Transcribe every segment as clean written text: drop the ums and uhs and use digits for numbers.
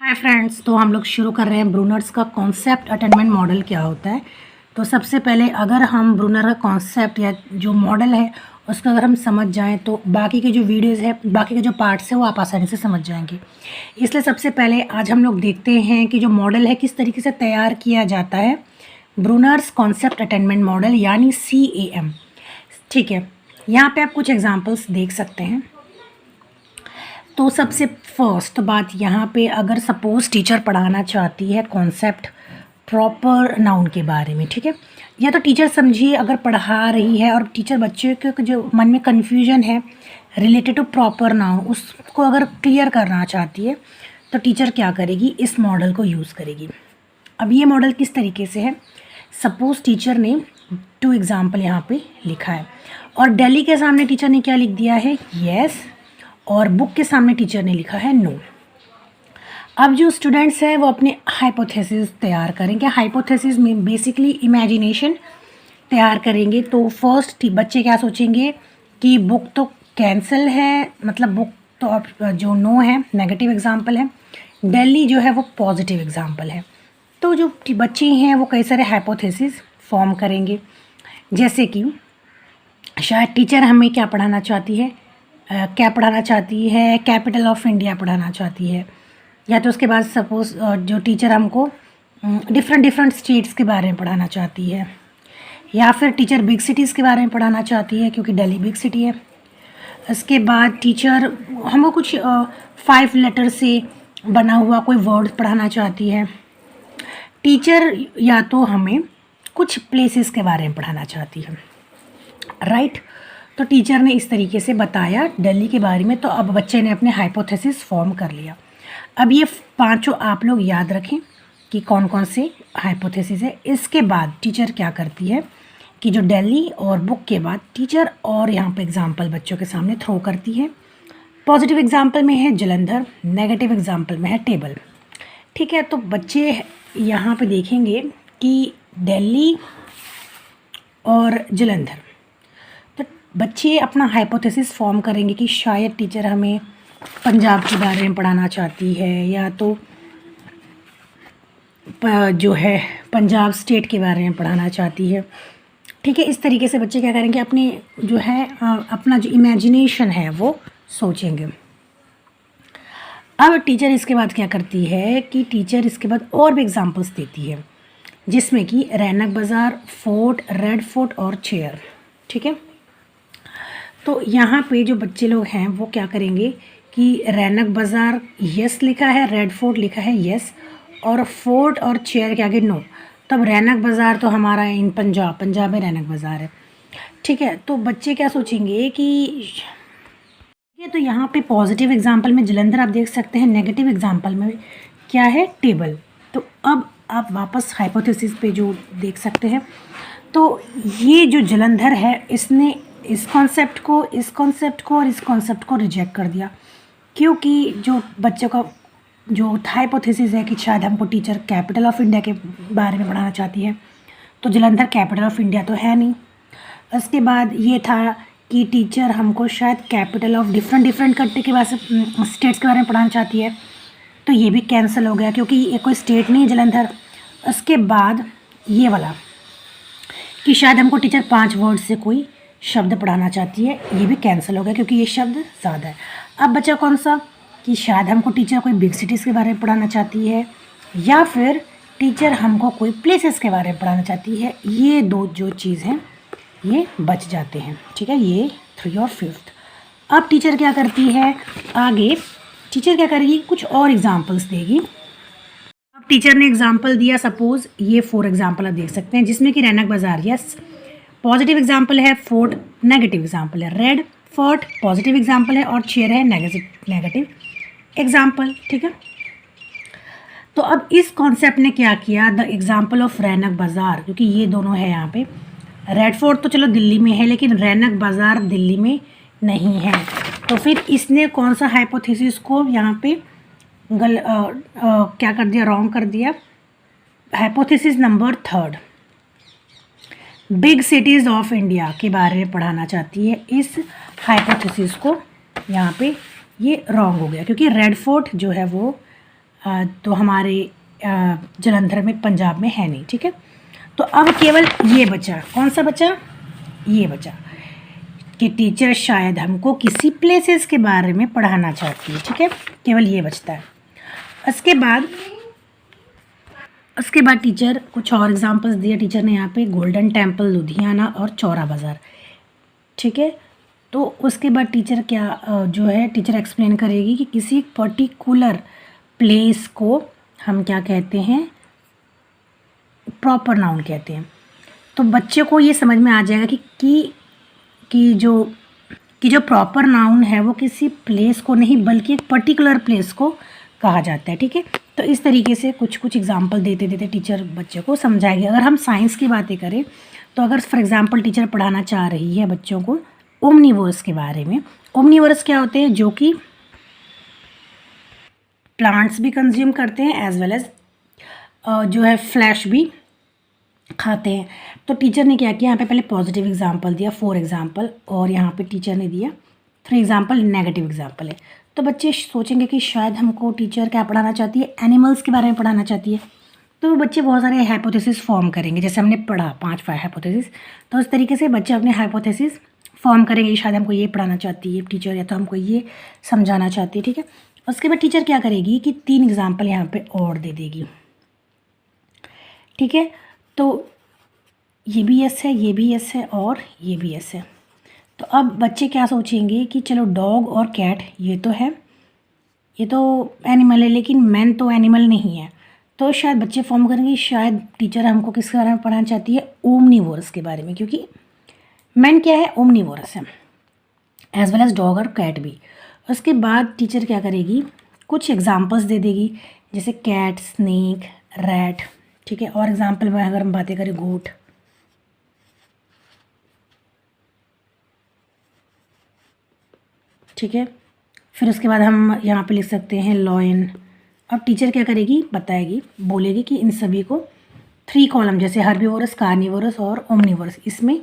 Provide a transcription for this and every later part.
Hi friends, तो हम लोग शुरू कर रहे हैं ब्रूनर्स का कॉन्सेप्ट अटेनमेंट मॉडल क्या होता है। तो सबसे पहले अगर हम ब्रूनर का कॉन्सेप्ट या जो मॉडल है उसको अगर हम समझ जाएं तो बाकी के जो वीडियोस है, बाकी के जो पार्ट्स है वो आप आसानी से समझ जाएंगे। इसलिए सबसे पहले आज हम लोग देखते हैं कि जो मॉडल है किस तरीके से तैयार किया जाता है। ब्रूनर्स कॉन्सेप्ट अटेनमेंट मॉडल यानी CAM। ठीक है, यहाँ पे आप कुछ एग्जाम्पल्स देख सकते हैं। तो सबसे फर्स्ट बात यहाँ पे, अगर सपोज़ टीचर पढ़ाना चाहती है कॉन्सेप्ट प्रॉपर नाउन के बारे में, ठीक है, या तो टीचर समझिए अगर पढ़ा रही है और टीचर बच्चे के जो मन में कन्फ्यूजन है रिलेटेड टू प्रॉपर नाउन उसको अगर क्लियर करना चाहती है तो टीचर क्या करेगी, इस मॉडल को यूज़ करेगी। अब ये मॉडल किस तरीके से है, सपोज़ टीचर ने 2 एग्ज़ाम्पल यहाँ पे लिखा है और दिल्ली के सामने टीचर ने क्या लिख दिया है, येस, और बुक के सामने टीचर ने लिखा है नो। अब जो स्टूडेंट्स हैं वो अपने हाइपोथेसिस तैयार करेंगे। हाइपोथेसिस में बेसिकली इमेजिनेशन तैयार करेंगे। तो फर्स्ट बच्चे क्या सोचेंगे कि बुक तो कैंसिल है, मतलब बुक तो अब जो नो है नेगेटिव एग्जाम्पल है, दिल्ली जो है वो पॉजिटिव एग्जाम्पल है। तो जो बच्चे हैं वो कई सारे हाइपोथेसिस फॉर्म करेंगे, जैसे कि शायद टीचर हमें क्या पढ़ाना चाहती है, कैपिटल ऑफ इंडिया पढ़ाना चाहती है, या तो उसके बाद सपोज़ जो टीचर हमको डिफरेंट स्टेट्स के बारे में पढ़ाना चाहती है, या फिर टीचर बिग सिटीज़ के बारे में पढ़ाना चाहती है क्योंकि दिल्ली बिग सिटी है। इसके बाद टीचर हमको कुछ 5 लेटर से बना हुआ कोई वर्ड पढ़ाना चाहती है। टीचर या तो हमें कुछ प्लेसेस के बारे में पढ़ाना चाहती है, राइट। तो टीचर ने इस तरीके से बताया दिल्ली के बारे में, तो अब बच्चे ने अपने हाइपोथेसिस फॉर्म कर लिया। अब ये 5 आप लोग याद रखें कि कौन कौन से हाइपोथेसिस है। इसके बाद टीचर क्या करती है कि जो दिल्ली और बुक के बाद टीचर और यहाँ पे एग्जाम्पल बच्चों के सामने थ्रो करती है। पॉजिटिव एग्जाम्पल में है जलंधर, नेगेटिव एग्जाम्पल में है टेबल, ठीक है। तो बच्चे यहाँ पे देखेंगे कि दिल्ली और जलंधर, तो बच्चे अपना हाइपोथेसिस फॉर्म करेंगे कि शायद टीचर हमें पंजाब के बारे में पढ़ाना चाहती है, या तो जो है पंजाब स्टेट के बारे में पढ़ाना चाहती है, ठीक है। इस तरीके से बच्चे क्या करेंगे, अपने जो है अपना जो इमेजिनेशन है वो सोचेंगे। अब टीचर इसके बाद क्या करती है कि टीचर इसके बाद और भी एग्जांपल्स देती है, जिसमें कि रैनक बाज़ार, फोर्ट, रेड फोर्ट और चेयर, ठीक है। तो यहाँ पे जो बच्चे लोग हैं वो क्या करेंगे कि रैनक बाज़ार यस लिखा है, रेड फोर्ट लिखा है यस, और फोर्ट और चेयर के आगे नो। तब रैनक बाज़ार तो हमारा इन पंजाब में रैनक बाज़ार है, ठीक है। तो बच्चे क्या सोचेंगे कि ये तो यहाँ पे पॉजिटिव एग्जाम्पल में जलंधर आप देख सकते हैं, नेगेटिव एग्जाम्पल में क्या है, टेबल। तो अब आप वापस हाइपोथेसिस पे जो देख सकते हैं, तो ये जो जलंधर है इसने इस कॉन्सेप्ट को और इस कॉन्सेप्ट को रिजेक्ट कर दिया, क्योंकि जो बच्चों का जो हाइपोथेसिस है कि शायद हमको टीचर कैपिटल ऑफ इंडिया के बारे में पढ़ाना चाहती है, तो जलंधर कैपिटल ऑफ इंडिया तो है नहीं। उसके बाद ये था कि टीचर हमको शायद कैपिटल ऑफ डिफरेंट कंट्री के बारे में, स्टेट्स के बारे में पढ़ाना चाहती है, तो ये भी कैंसिल हो गया क्योंकि ये कोई स्टेट नहीं है जलंधर। उसके बाद ये वाला कि शायद हमको टीचर 5 वर्ड से कोई शब्द पढ़ाना चाहती है, ये भी कैंसिल हो गया क्योंकि ये शब्द ज़्यादा है। अब बचा कौन सा कि शायद हमको टीचर कोई बिग सिटीज़ के बारे में पढ़ाना चाहती है, या फिर टीचर हमको कोई प्लेसेस के बारे में पढ़ाना चाहती है। ये 2 जो चीज़ हैं ये बच जाते हैं, ठीक है, ये 3 और 5th। अब टीचर क्या करती है, आगे टीचर क्या करेगी, कुछ और एग्जाम्पल्स देगी। अब टीचर ने एग्जाम्पल दिया, सपोज़ ये 4 एग्जाम्पल आप देख सकते हैं, जिसमें कि रैनक बाज़ार यस पॉजिटिव एग्जाम्पल है, फोर्ट नेगेटिव एग्जाम्पल है, रेड फोर्ट पॉजिटिव एग्जाम्पल है, और चेयर है नेगेटिव एग्जाम्पल, ठीक है। तो अब इस कॉन्सेप्ट ने क्या किया, द एग्जाम्पल ऑफ रैनक बाज़ार, क्योंकि ये दोनों है यहाँ पे, रेड फोर्ट तो चलो दिल्ली में है लेकिन रैनक बाज़ार दिल्ली में नहीं है, तो फिर इसने कौन सा हाइपोथेसिस को यहाँ पे क्या कर दिया, रॉन्ग कर दिया। Hypothesis number 3 big cities of India के बारे में पढ़ाना चाहती है, इस हाइपोथेसिस को यहाँ पे ये रॉन्ग हो गया क्योंकि रेड फोर्ट जो है वो तो हमारे जलंधर में, पंजाब में है नहीं, ठीक है। तो अब केवल ये बचा, कौन सा बचा, ये बचा कि टीचर शायद हमको किसी प्लेसेस के बारे में पढ़ाना चाहती है, ठीक है, केवल ये बचता है। उसके बाद टीचर कुछ और एग्जांपल्स दिए टीचर ने यहाँ पे, गोल्डन टेम्पल लुधियाना और चौरा बाज़ार, ठीक है। तो उसके बाद टीचर क्या जो है टीचर एक्सप्लेन करेगी कि किसी पर्टिकुलर प्लेस को हम क्या कहते हैं, प्रॉपर नाउन कहते हैं। तो बच्चे को ये समझ में आ जाएगा कि जो प्रॉपर नाउन है वो किसी प्लेस को नहीं बल्कि एक पर्टिकुलर प्लेस को कहा जाता है, ठीक है। तो इस तरीके से कुछ एग्जांपल देते देते टीचर बच्चे को समझाएगी। अगर हम साइंस की बातें करें तो अगर फॉर एग्जांपल टीचर पढ़ाना चाह रही है बच्चों को ओमनीवोरस के बारे में, ओमनीवोरस क्या होते हैं, जो कि प्लांट्स भी कंज्यूम करते हैं एज वेल एज जो है फ्लैश भी खाते हैं। तो टीचर ने क्या किया, यहाँ पे पहले पॉजिटिव एग्जांपल दिया 4 एग्जांपल, और यहाँ पे टीचर ने दिया 3 एग्जांपल नेगेटिव एग्जांपल है। तो बच्चे सोचेंगे कि शायद हमको टीचर क्या पढ़ाना चाहती है, एनिमल्स के बारे में पढ़ाना चाहती है। तो बच्चे बहुत सारे हाइपोथेसिस फॉर्म करेंगे, जैसे हमने पढ़ा 5 हाइपोथेसिस। तो उस तरीके से बच्चे अपने हाइपोथेसिस फॉर्म करेंगे, शायद हमको ये पढ़ाना चाहती है टीचर, या तो हमको ये समझाना चाहती है, ठीक है। उसके बाद टीचर क्या करेगी कि 3 एग्जाम्पल यहाँ पे और दे देगी, ठीक है। तो ये भी यस है, ये भी यस है और ये भी यस है। तो अब बच्चे क्या सोचेंगे कि चलो डॉग और कैट ये तो है, ये तो एनिमल है, लेकिन मैन तो एनिमल नहीं है। तो शायद बच्चे फॉर्म करेंगे शायद टीचर हमको किसके बारे में पढ़ाना चाहती है, ओमनीवोरस के बारे में, क्योंकि मैन क्या है, ओमनीवोरस है, एज वेल एज डॉग और कैट भी। उसके बाद टीचर क्या करेगी, कुछ एग्जांपल्स दे देगी, जैसे कैट, स्नेक, रैट, ठीक है। और एग्जांपल में अगर हम बातें करें गोट, ठीक है। फिर उसके बाद हम यहाँ पे लिख सकते हैं लॉयन। अब टीचर क्या करेगी, बताएगी, बोलेगी कि इन सभी को 3 कॉलम जैसे हर्बीवोरस, कार्निवोरस और ओमनीवोरस, इसमें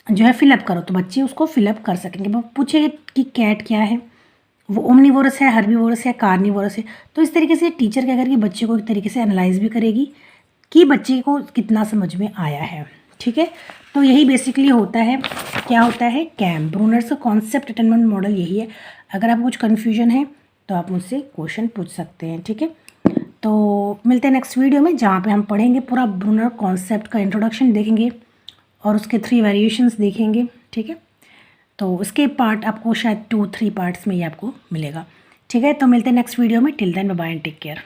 जो है फिलअप करो। तो बच्चे उसको फिलअप कर सकेंगे। वो पूछेंगे कि कैट क्या है, वो ओमनीवोरस है, हर्बीवोरस है, कार्निवोरस है। तो इस तरीके से टीचर क्या करेगी, बच्चे को एक तरीके से एनालाइज भी करेगी कि बच्चे को कितना समझ में आया है, ठीक है। तो यही बेसिकली होता है, क्या होता है, कैम ब्रूनर्स का कॉन्सेप्ट अटेनमेंट मॉडल यही है। अगर आपको कुछ कन्फ्यूजन है तो आप मुझसे क्वेश्चन पूछ सकते हैं, ठीक है। तो मिलते हैं नेक्स्ट वीडियो में, जहाँ पे हम पढ़ेंगे पूरा ब्रूनर कॉन्सेप्ट का इंट्रोडक्शन देखेंगे और उसके 3 वेरिएशंस देखेंगे, ठीक है। तो उसके पार्ट आपको शायद 2-3 पार्ट्स में ही आपको मिलेगा, ठीक है। तो मिलते हैं नेक्स्ट वीडियो में, till then bye bye and take care.